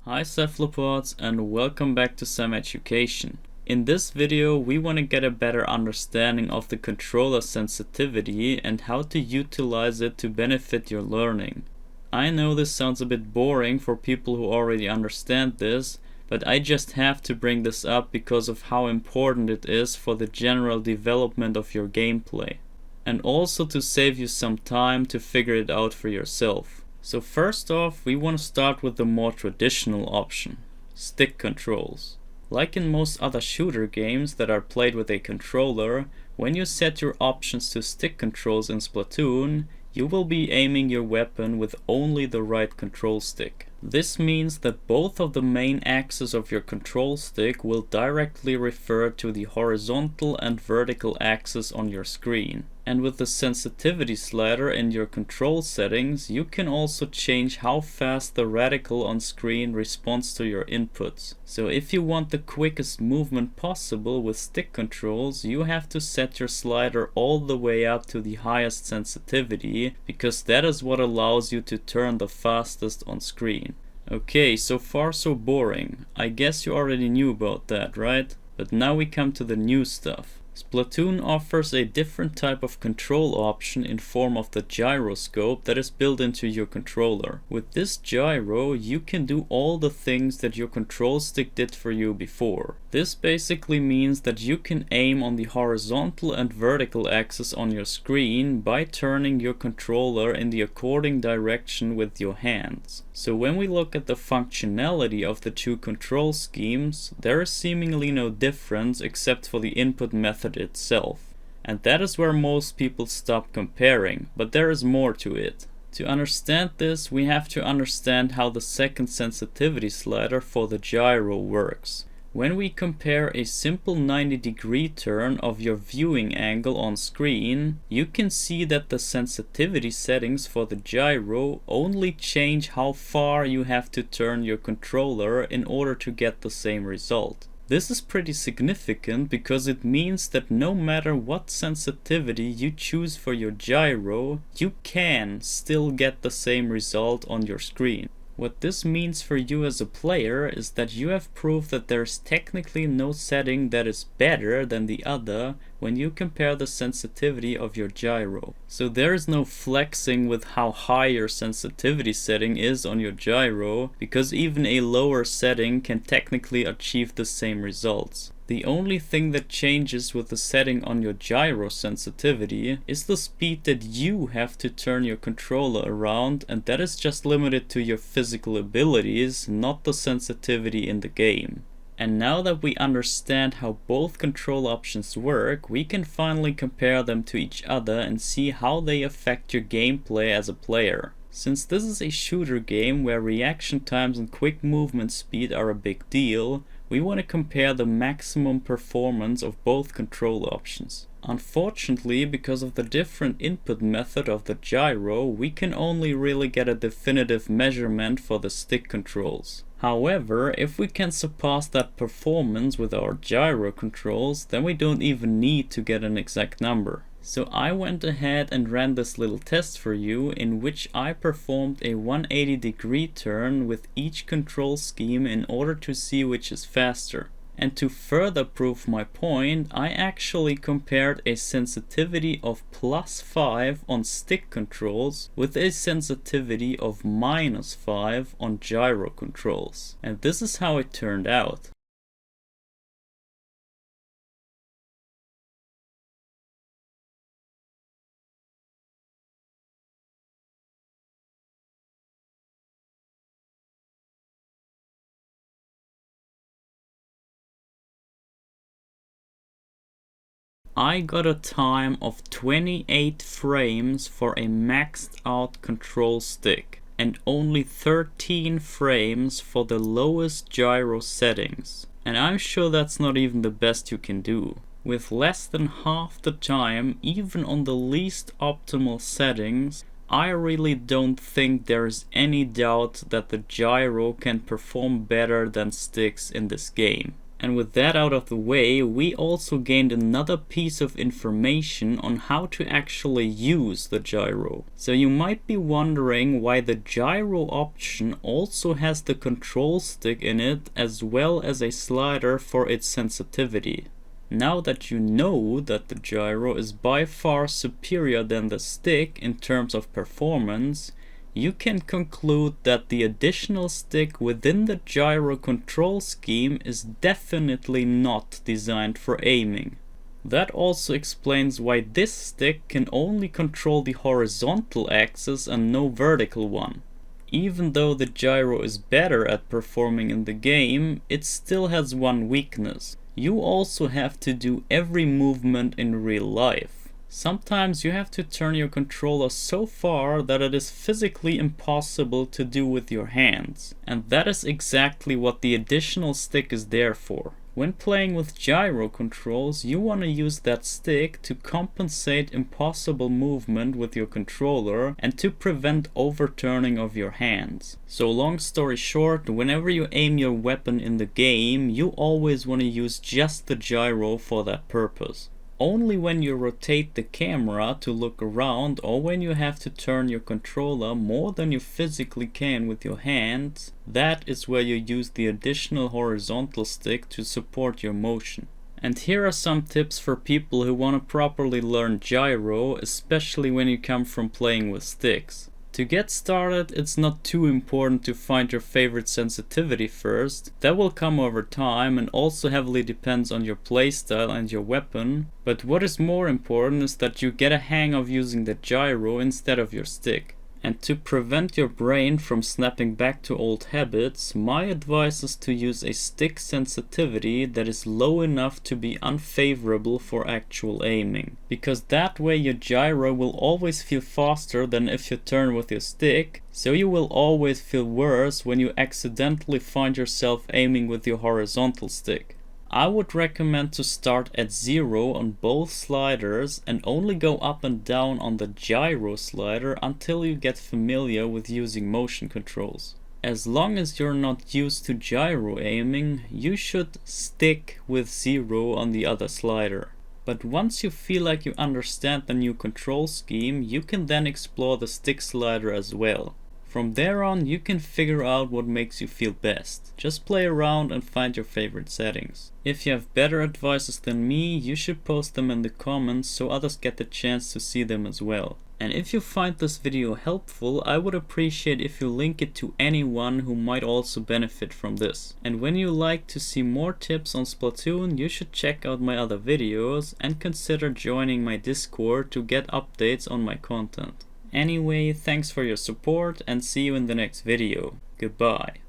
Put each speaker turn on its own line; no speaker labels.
Hi cephalopods and welcome back to Sam Education. In this video we want to get a better understanding of the controller sensitivity and how to utilize it to benefit your learning. I know this sounds a bit boring for people who already understand this, but I just have to bring this up because of how important it is for the general development of your gameplay. And also to save you some time to figure it out for yourself. So first off, we want to start with the more traditional option, stick controls. Like in most other shooter games that are played with a controller, when you set your options to stick controls in Splatoon, you will be aiming your weapon with only the right control stick. This means that both of the main axes of your control stick will directly refer to the horizontal and vertical axis on your screen. And with the sensitivity slider in your control settings, you can also change how fast the reticle on screen responds to your inputs. So if you want the quickest movement possible with stick controls, you have to set your slider all the way up to the highest sensitivity, because that is what allows you to turn the fastest on screen. Okay, so far so boring. I guess you already knew about that, right? But now we come to the new stuff. Splatoon offers a different type of control option in form of the gyroscope that is built into your controller. With this gyro, you can do all the things that your control stick did for you before. This basically means that you can aim on the horizontal and vertical axis on your screen by turning your controller in the according direction with your hands. So when we look at the functionality of the two control schemes, there is seemingly no difference except for the input method itself. And that is where most people stop comparing, but there is more to it. To understand this, we have to understand how the second sensitivity slider for the gyro works. When we compare a simple 90-degree turn of your viewing angle on screen, you can see that the sensitivity settings for the gyro only change how far you have to turn your controller in order to get the same result. This is pretty significant because it means that no matter what sensitivity you choose for your gyro, you can still get the same result on your screen. What this means for you as a player is that you have proof that there's technically no setting that is better than the other when you compare the sensitivity of your gyro. So there is no flexing with how high your sensitivity setting is on your gyro, because even a lower setting can technically achieve the same results. The only thing that changes with the setting on your gyro sensitivity is the speed that you have to turn your controller around, and that is just limited to your physical abilities, not the sensitivity in the game. And now that we understand how both control options work, we can finally compare them to each other and see how they affect your gameplay as a player. Since this is a shooter game where reaction times and quick movement speed are a big deal, we want to compare the maximum performance of both control options. Unfortunately, because of the different input method of the gyro, we can only really get a definitive measurement for the stick controls. However, if we can surpass that performance with our gyro controls, then we don't even need to get an exact number. So I went ahead and ran this little test for you in which I performed a 180-degree turn with each control scheme in order to see which is faster. And to further prove my point, I actually compared a sensitivity of +5 on stick controls with a sensitivity of -5 on gyro controls. And this is how it turned out. I got a time of 28 frames for a maxed out control stick and only 13 frames for the lowest gyro settings. And I'm sure that's not even the best you can do. With less than half the time, even on the least optimal settings, I really don't think there is any doubt that the gyro can perform better than sticks in this game. And with that out of the way, we also gained another piece of information on how to actually use the gyro. So you might be wondering why the gyro option also has the control stick in it as well as a slider for its sensitivity. Now that you know that the gyro is by far superior than the stick in terms of performance, you can conclude that the additional stick within the gyro control scheme is definitely not designed for aiming. That also explains why this stick can only control the horizontal axis and no vertical one. Even though the gyro is better at performing in the game, it still has one weakness. You also have to do every movement in real life. Sometimes you have to turn your controller so far that it is physically impossible to do with your hands. And that is exactly what the additional stick is there for. When playing with gyro controls, you want to use that stick to compensate impossible movement with your controller and to prevent overturning of your hands. So long story short, whenever you aim your weapon in the game, you always want to use just the gyro for that purpose. Only when you rotate the camera to look around or when you have to turn your controller more than you physically can with your hands, that is where you use the additional horizontal stick to support your motion. And here are some tips for people who want to properly learn gyro, especially when you come from playing with sticks. To get started, it's not too important to find your favorite sensitivity first. That will come over time and also heavily depends on your playstyle and your weapon. But what is more important is that you get a hang of using the gyro instead of your stick. And to prevent your brain from snapping back to old habits, my advice is to use a stick sensitivity that is low enough to be unfavorable for actual aiming. Because that way your gyro will always feel faster than if you turn with your stick, so you will always feel worse when you accidentally find yourself aiming with your horizontal stick. I would recommend to start at 0 on both sliders and only go up and down on the gyro slider until you get familiar with using motion controls. As long as you're not used to gyro aiming, you should stick with 0 on the other slider. But once you feel like you understand the new control scheme, you can then explore the stick slider as well. From there on, you can figure out what makes you feel best. Just play around and find your favorite settings. If you have better advices than me, you should post them in the comments so others get the chance to see them as well. And if you find this video helpful, I would appreciate if you link it to anyone who might also benefit from this. And when you like to see more tips on Splatoon, you should check out my other videos and consider joining my Discord to get updates on my content. Anyway, thanks for your support and see you in the next video. Goodbye.